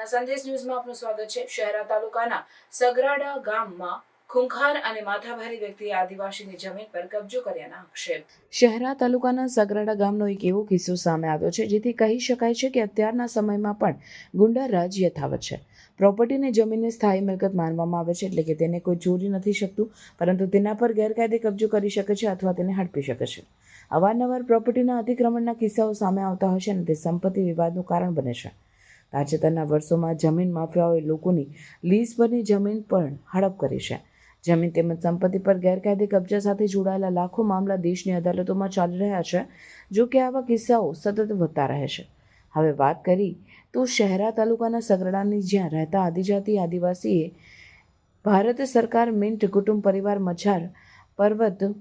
આજના સંદેશ ન્યૂઝમાં આપનું સ્વાગત છે। શહેરા તાલુકાના સગરાડા ગામમાં ખૂંખાર અને માથાભારી વ્યક્તિએ આદિવાસીની જમીન પર કબજો કર્યાના આક્ષેપ। શહેરા તાલુકાના સગરાડા ગામનો એક એવો કિસ્સો સામે આવ્યો છે જેથી કહી શકાય છે કે અત્યારના સમયમાં પણ ગુંડા રાજ યથાવત છે। પ્રોપર્ટીને જમીનને સ્થાયી મિલકત માનવામાં આવે છે, એટલે કે તેને કોઈ ચોરી નથી શકતું, પરંતુ તેના પર ગેરકાયદે કબજો કરી શકે છે અથવા તેને હડપી શકે છે। અવારનવાર પ્રોપર્ટીના અતિક્રમણના કિસ્સાઓ સામે આવતા હોય છે અને તે સંપત્તિ વિવાદનું કારણ બને છે। તાજેતરના વર્ષોમાં જમીન માફિયાઓએ લોકોની લીઝ પરની જમીન પણ હડપ કરી છે। જમીન તેમજ સંપત્તિ પર ગેરકાયદે કબજા સાથે જોડાયેલા લાખો મામલા દેશની અદાલતોમાં ચાલી રહ્યા છે। જો કે આવા કિસ્સાઓ સતત વધતા રહે છે। હવે વાત કરી તો શહેરા તાલુકાના સગરાડાની જ્યાં રહેતા આદિવાસીએ ભારત સરકાર મિન્ટ કુટુંબ પરિવાર મચ્છાર પર્વત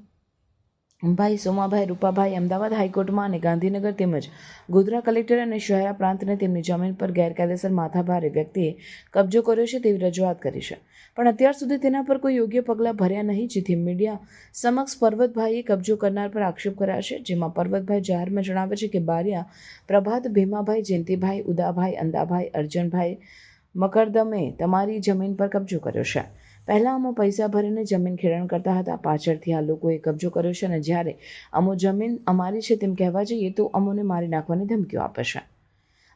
ભાઈ સોમાભાઈ રૂપાભાઈ અમદાવાદ હાઈકોર્ટમાં અને ગાંધીનગર તેમજ ગોધરા કલેક્ટર અને શહેરા પ્રાંતને તેમની જમીન પર ગેરકાયદેસર માથાભારે વ્યક્તિએ કબજો કર્યો છે તેવી રજૂઆત કરી છે, પણ અત્યાર સુધી તેના પર કોઈ યોગ્ય પગલાં ભર્યા નહીં, જેથી મીડિયા સમક્ષ પર્વતભાઈએ કબજો કરનાર પર આક્ષેપ કર્યા છે। જેમાં પર્વતભાઈ જાહેરમાં જણાવે છે કે બારિયા પ્રભાત ભીમાભાઈ જયંતિભાઈ ઉદાભાઈ અંદાભાઈ અર્જનભાઈ મકરદમે તમારી જમીન પર કબજો કર્યો છે। પહેલાં અમો પૈસા ભરીને જમીન ખેડાણ કરતા હતા, પાછળથી આ લોકોએ કબજો કર્યો છે અને જ્યારે અમો જમીન અમારી છે તેમ કહેવા જઈએ તો અમોને મારી નાખવાની ધમકીઓ આપે છે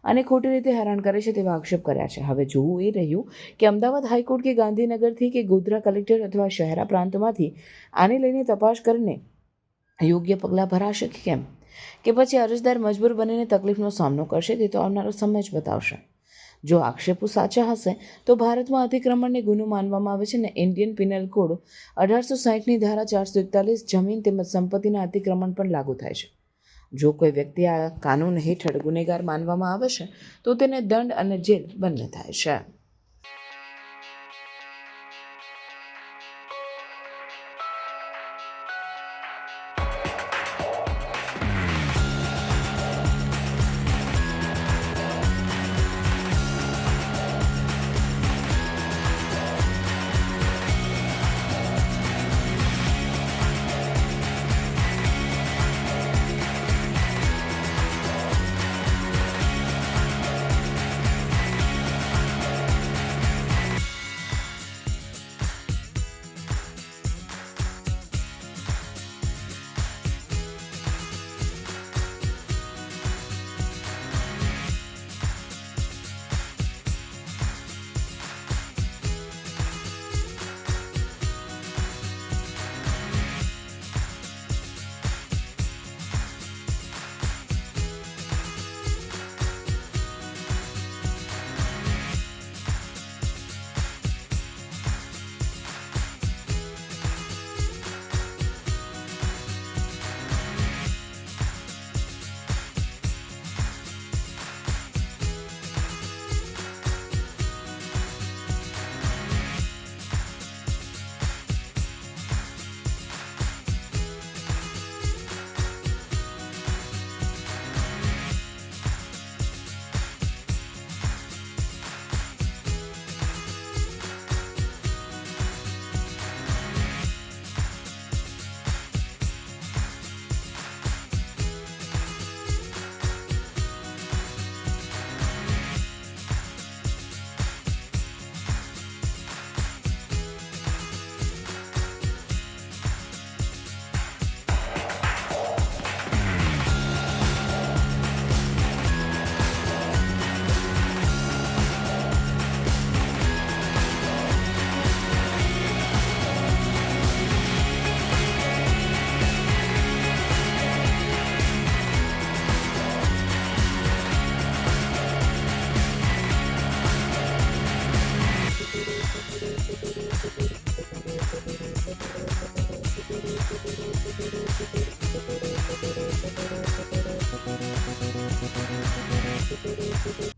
અને ખોટી રીતે હેરાન કરે છે તેવા આક્ષેપ કર્યા છે। હવે જોવું એ રહ્યું કે અમદાવાદ હાઈકોર્ટ કે ગાંધીનગરથી કે ગોધરા કલેક્ટર અથવા શહેરા પ્રાંતમાંથી આને લઈને તપાસ કરીને યોગ્ય પગલાં ભરાશે કે કેમ, કે પછી અરજદાર મજબૂર બનીને તકલીફનો સામનો કરશે, તે તો આવનારો સમય જ બતાવશે। જો આક્ષેપો સાચા હશે તો ભારતમાં અતિક્રમણને ગુનો માનવામાં આવે છે અને ઇન્ડિયન પિનલ કોડ 1860ની ધારા 441 જમીન તેમજ સંપત્તિના અતિક્રમણ પણ લાગુ થાય છે। જો કોઈ વ્યક્તિ આ કાનૂન હેઠળ ગુનેગાર માનવામાં આવે છે તો તેને દંડ અને જેલ બંને થાય છે।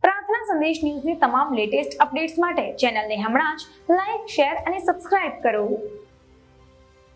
પ્રાર્થના સંદેશ ન્યૂઝની તમામ લેટેસ્ટ અપડેટ્સ માટે ચેનલને હમણાં જ લાઇક, શેર અને સબસ્ક્રાઇબ કરો।